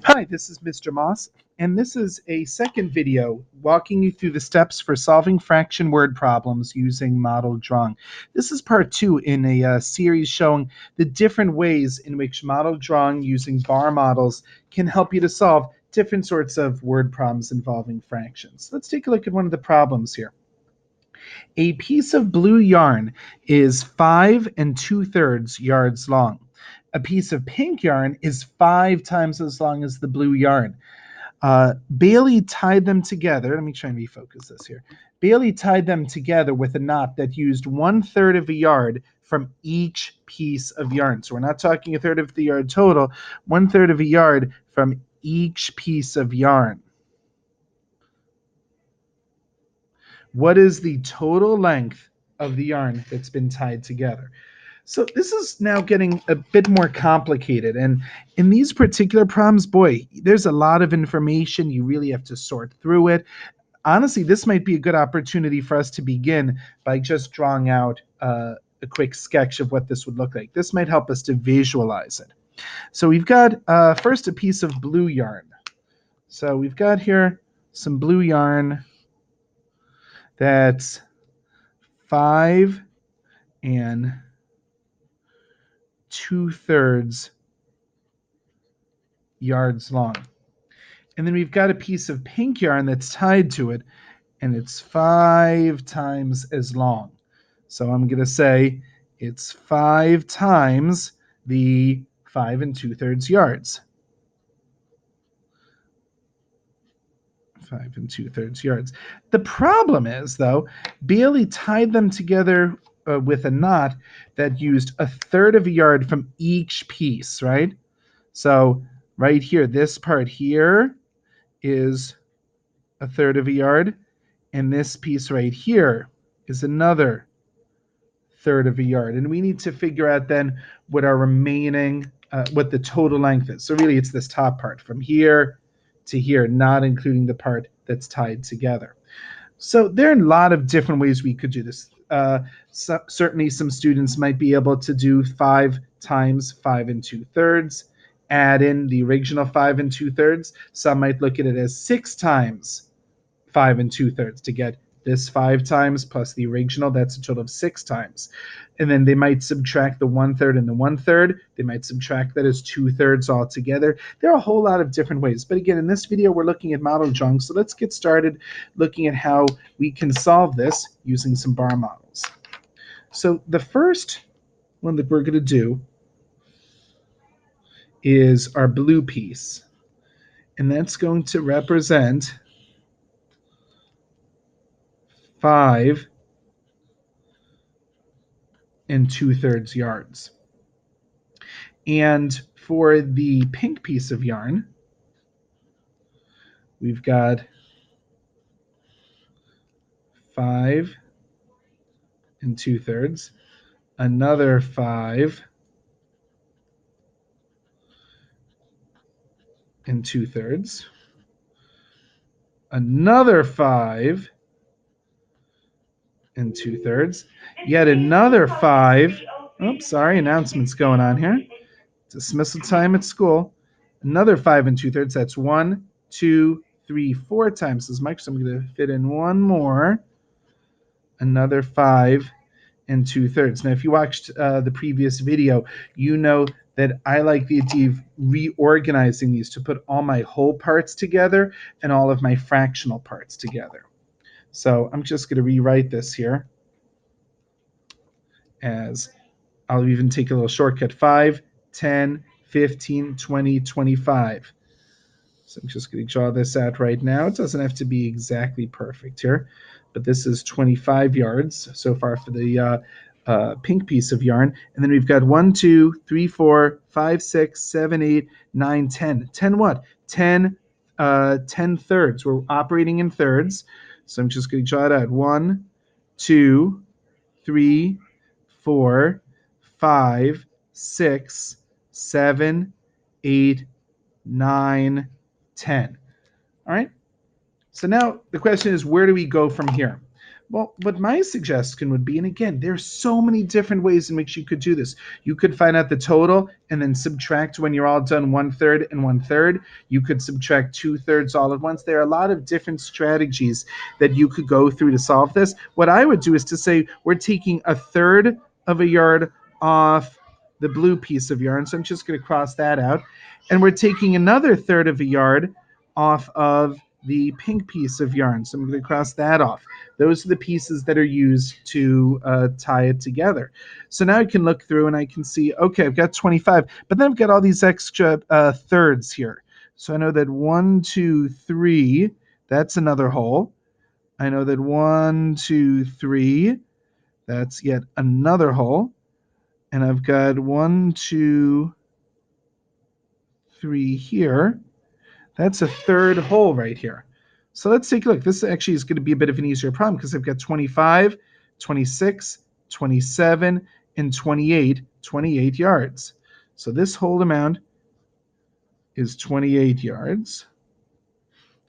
Hi, this is Mr. Moss, and this is a second video walking you through the steps for solving fraction word problems using model drawing. This is part two in a series showing the different ways in which model drawing using bar models can help you to solve different sorts of word problems involving fractions. Let's take a look at one of the problems here. A piece of blue yarn is 5 2/3 yards long. A piece of pink yarn is 5 times as long as the blue yarn. Bailey tied them together. Let me try and refocus this here. Bailey tied them together with a knot that used 1/3 of a yard from each piece of yarn. So we're not talking a third of the yard total, 1/3 of a yard from each piece of yarn. What is the total length of the yarn that's been tied together? So this is now getting a bit more complicated. And in these particular problems, boy, there's a lot of information. You really have to sort through it. Honestly, this might be a good opportunity for us to begin by just drawing out a quick sketch of what this would look like. This might help us to visualize it. So we've got first a piece of blue yarn. So we've got here some blue yarn that's 5 2/3 yards long. And then we've got a piece of pink yarn that's tied to it, and it's 5 times as long. So I'm going to say it's 5 times the 5 2/3 yards. 5 2/3 yards. The problem is, though, Bailey tied them together with a knot that used a third of a yard from each piece, right? So right here, this part here is a third of a yard, and this piece right here is another third of a yard. And we need to figure out then what our remaining, what the total length is. So really it's this top part from here to here, not including the part that's tied together. So there are a lot of different ways we could do this. Certainly some students might be able to do 5 times 5 2/3, add in the original 5 2/3. Some might look at it as 6 times 5 2/3 to get this 5 times plus the original. That's a total of 6 times. And then they might subtract the 1/3 and the 1/3. They might subtract that as 2/3 altogether. There are a whole lot of different ways. But again, in this video, we're looking at model drawing. So let's get started looking at how we can solve this using some bar models. So the first one that we're going to do is our blue piece. And that's going to represent 5 2/3 yards. And for the pink piece of yarn, we've got 5 2/3, another 5 2/3, another 5 2/3, yet another 5. Oops, sorry, announcements going on here. Dismissal time at school. Another 5 2/3. That's 1 2 3 4 times as much. So I'm going to fit in one more. Another 5 2/3. Now, if you watched the previous video, you know that I like the idea of reorganizing these to put all my whole parts together and all of my fractional parts together. So I'm just going to rewrite this here as I'll even take a little shortcut: 5, 10, 15, 20, 25. So I'm just going to draw this out right now. It doesn't have to be exactly perfect here, but this is 25 yards so far for the pink piece of yarn. And then we've got 1, 2, 3, 4, 5, 6, 7, 8, 9, 10. 10 what? 10 10/3. We're operating in thirds. So I'm just going to draw it out. 1, 2, 3, 4, 5, 6, 7, 8, 9, 10. All right. So now the question is, where do we go from here? Well, what my suggestion would be, and again, there's so many different ways in which you could do this. You could find out the total and then subtract when you're all done 1/3 and 1/3. You could subtract 2/3 all at once. There are a lot of different strategies that you could go through to solve this. What I would do is to say we're taking 1/3 of a yard off the blue piece of yarn. So I'm just going to cross that out. And we're taking another third of a yard off of the pink piece of yarn. So I'm going to cross that off. Those are the pieces that are used to tie it together. So now I can look through and I can see, okay, I've got 25, but then I've got all these extra thirds here. So I know that 1, 2, 3, that's another hole. I know that 1, 2, 3, that's yet another hole. And I've got 1, 2, 3 here. That's a third hole right here. So let's take a look. This actually is going to be a bit of an easier problem because I've got 25, 26, 27, and 28 yards. So this whole amount is 28 yards.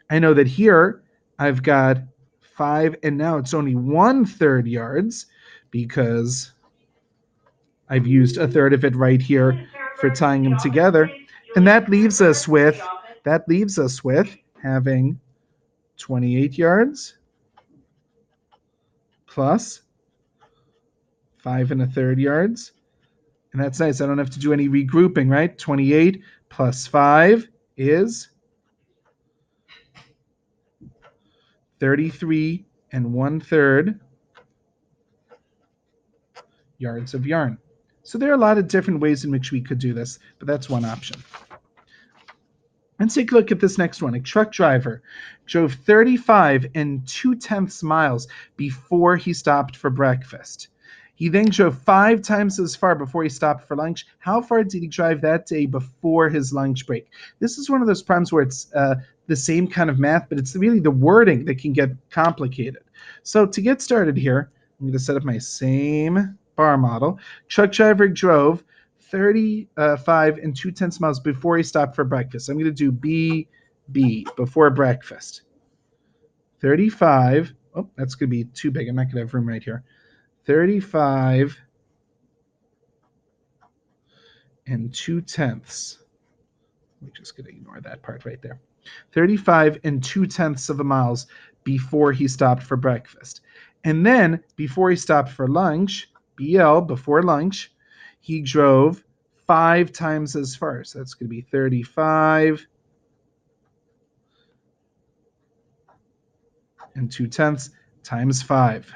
I know that here I've got 5, and now it's only 1/3 yards because I've used a third of it right here for tying them together. And that leaves us with having 28 yards plus 5 1/3 yards. And that's nice. I don't have to do any regrouping, right? 28 plus 5 is 33 1/3 yards of yarn. So there are a lot of different ways in which we could do this, but that's one option. Let's take a look at this next one. A truck driver drove 35 2/10 miles before he stopped for breakfast. He then drove 5 times as far before he stopped for lunch. How far did he drive that day before his lunch break? This is one of those problems where it's the same kind of math, but it's really the wording that can get complicated. So to get started here, I'm going to set up my same bar model. Truck driver drove 35 2/10 miles before he stopped for breakfast. I'm going to do B, before breakfast. 35, oh, that's going to be too big. I'm not going to have room right here. 35 2/10. We're just going to ignore that part right there. 35 2/10 miles before he stopped for breakfast. And then before he stopped for lunch, BL, before lunch, he drove 5 times as far. So that's going to be 35 2/10 times 5.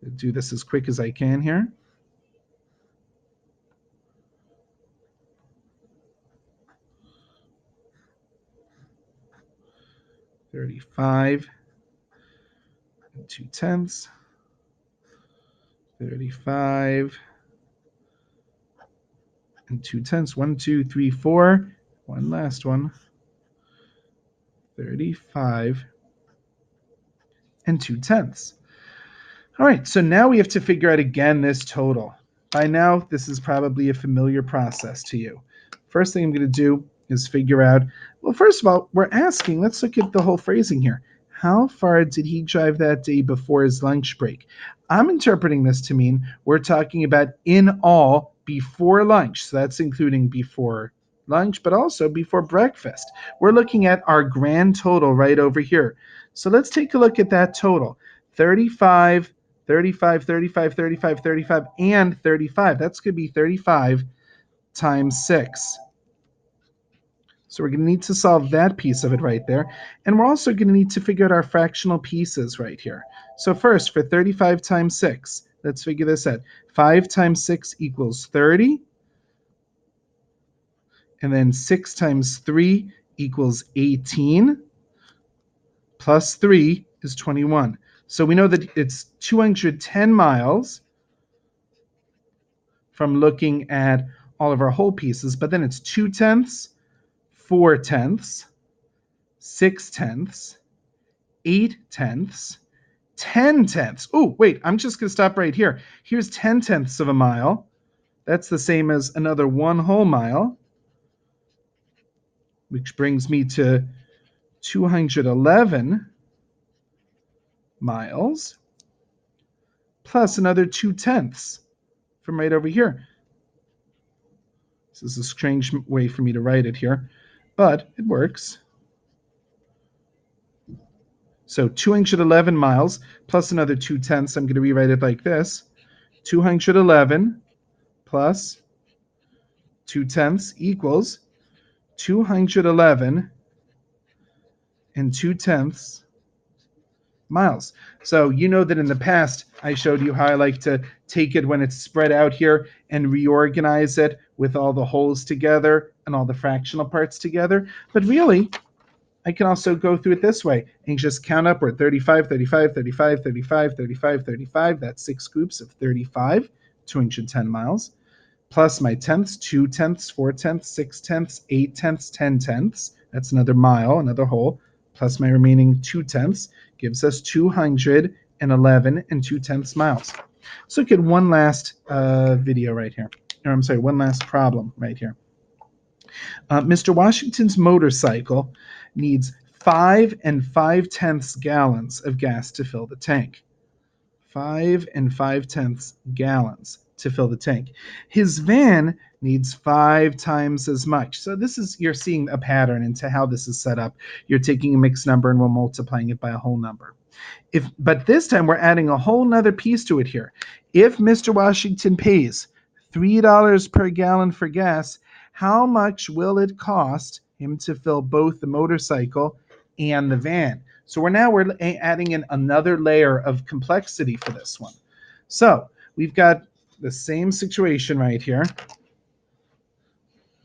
I'll do this as quick as I can here. $35 2/10. 35 2/10. 1, 2, 3, 4. One last one. 35 2/10. All right, so now we have to figure out again this total. By now, this is probably a familiar process to you. First thing I'm going to do is figure out, well, first of all, we're asking, let's look at the whole phrasing here. How far did he drive that day before his lunch break? I'm interpreting this to mean we're talking about in all before lunch. So that's including before lunch, but also before breakfast. We're looking at our grand total right over here. So let's take a look at that total. 35, 35, 35, 35, 35, and 35. That's going to be 35 times 6. So we're going to need to solve that piece of it right there. And we're also going to need to figure out our fractional pieces right here. So first, for 35 times 6, let's figure this out. 5 times 6 equals 30. And then 6 times 3 equals 18. Plus 3 is 21. So we know that it's 210 miles from looking at all of our whole pieces, but then it's 2/10, 4/10, 6/10, 8/10, 10/10. Oh, wait, I'm just going to stop right here. Here's 10/10 of a mile. That's the same as another 1 whole mile, which brings me to 211 miles. plus another 2/10 from right over here. This is a strange way for me to write it here, but it works. So 211 miles plus another 2/10. I'm going to rewrite it like this. 211 plus 2/10 equals 211 and 2/10 miles. So you know that in the past, I showed you how I like to take it when it's spread out here and reorganize it with all the wholes together and all the fractional parts together. But really, I can also go through it this way and just count upward. 35, 35, 35, 35, 35, 35. That's 6 groups of 35, 210 miles. Plus my tenths, 2/10, 4/10, 6/10, 8/10, 10/10. That's another mile, another whole. Plus my remaining 2/10 gives us 211 and 2/10 miles. Let's look at one last video right here. Or I'm sorry, one last problem right here. Mr. Washington's motorcycle needs 5 5/10 gallons of gas to fill the tank. 5 5/10 gallons to fill the tank. His van needs 5 times as much. So this is, you're seeing a pattern into how this is set up. You're taking a mixed number and we're multiplying it by a whole number. But this time we're adding a whole nother piece to it here. If Mr. Washington pays $3 per gallon for gas, how much will it cost him to fill both the motorcycle and the van? So we're adding in another layer of complexity for this one. So we've got the same situation right here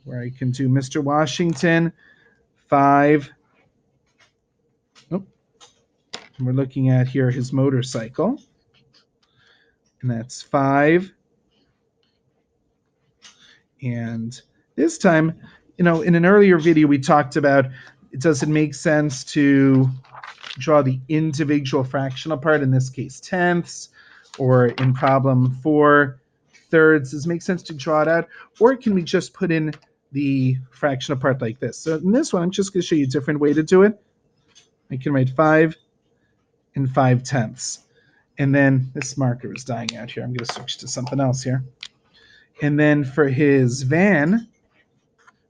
where I can do Mr. Washington 5. And we're looking at here his motorcycle, and that's 5. And this time, in an earlier video we talked about, does it make sense to draw the individual fractional part, in this case tenths, or in problem 4 thirds? Does it make sense to draw it out, or can we just put in the fractional part like this? So in this one, I'm just going to show you a different way to do it. I can write 5 5/10. And then this marker is dying out here. I'm going to switch to something else here. And then for his van,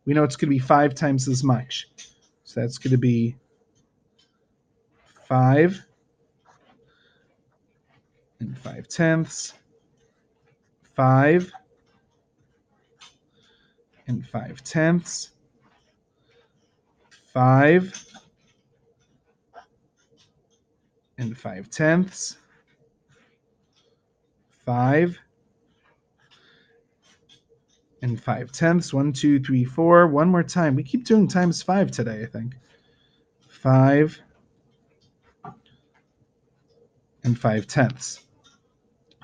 we know it's going to be 5 times as much. So that's going to be 5 5/10, 5 5/10, 5 5/10, 5 5/10. 1, 2, 3, 4. One more time. We keep doing times 5 today, I think. 5 5/10.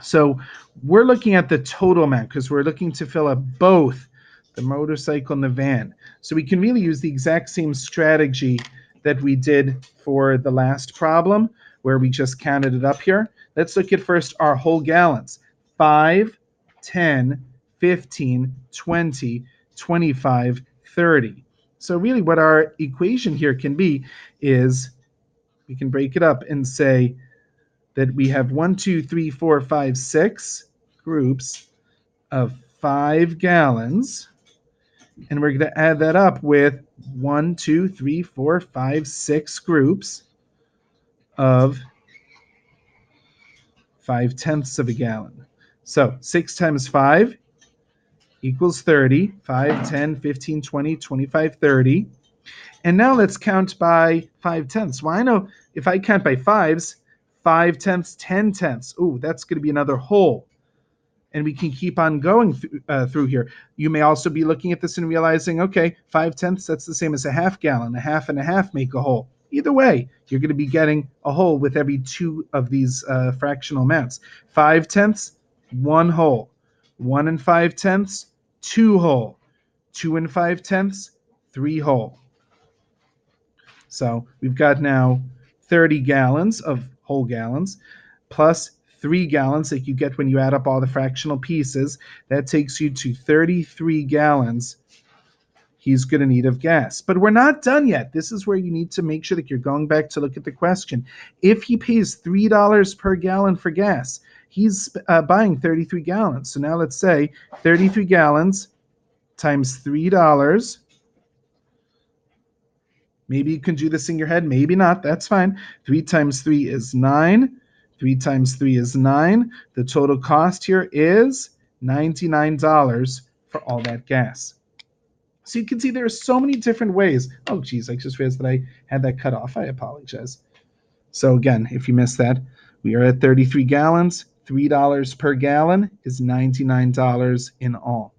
So we're looking at the total amount because we're looking to fill up both the motorcycle and the van. So we can really use the exact same strategy that we did for the last problem where we just counted it up here. Let's look at first our whole gallons. 5, 10, 15, 20, 25, 30. So really what our equation here can be is we can break it up and say that we have 1, 2, 3, 4, 5, 6 groups of 5 gallons. And we're going to add that up with 1, 2, 3, 4, 5, 6 groups of 5/10 of a gallon. So 6 times 5 equals 30. 5, 10, 15, 20, 25, 30. And now let's count by 5/10. Well, I know if I count by 5s, 5/10, 10/10. Oh, that's going to be another whole. And we can keep on going through here. You may also be looking at this and realizing, okay, 5/10, that's the same as a half gallon. A half and a half make a whole. Either way, you're going to be getting a whole with every 2 of these fractional amounts. 5/10, 1 whole. 1 5/10, 2 whole. 2 5/10, 3 whole. So we've got now 30 gallons of whole gallons plus 3 gallons that you get when you add up all the fractional pieces. That takes you to 33 gallons he's going to need of gas. But we're not done yet. This is where you need to make sure that you're going back to look at the question. If he pays $3 per gallon for gas, He's buying 33 gallons. So now let's say 33 gallons times $3. Maybe you can do this in your head, maybe not. That's fine. 3 times 3 is 9. 3 times 3 is 9. The total cost here is $99 for all that gas. So you can see there are so many different ways. Oh, geez, I just realized that I had that cut off. I apologize. So again, if you missed that, we are at 33 gallons. $3 per gallon is $99 in all.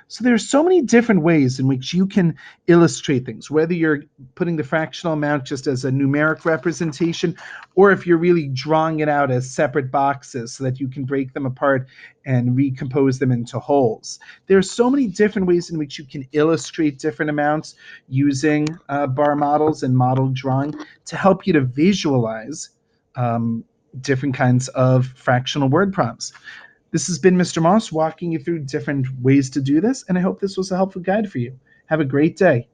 So there are so many different ways in which you can illustrate things, whether you're putting the fractional amount just as a numeric representation, or if you're really drawing it out as separate boxes so that you can break them apart and recompose them into wholes. There are so many different ways in which you can illustrate different amounts using bar models and model drawing to help you to visualize different kinds of fractional word problems. This has been Mr. Moss walking you through different ways to do this, and I hope this was a helpful guide for you. Have a great day.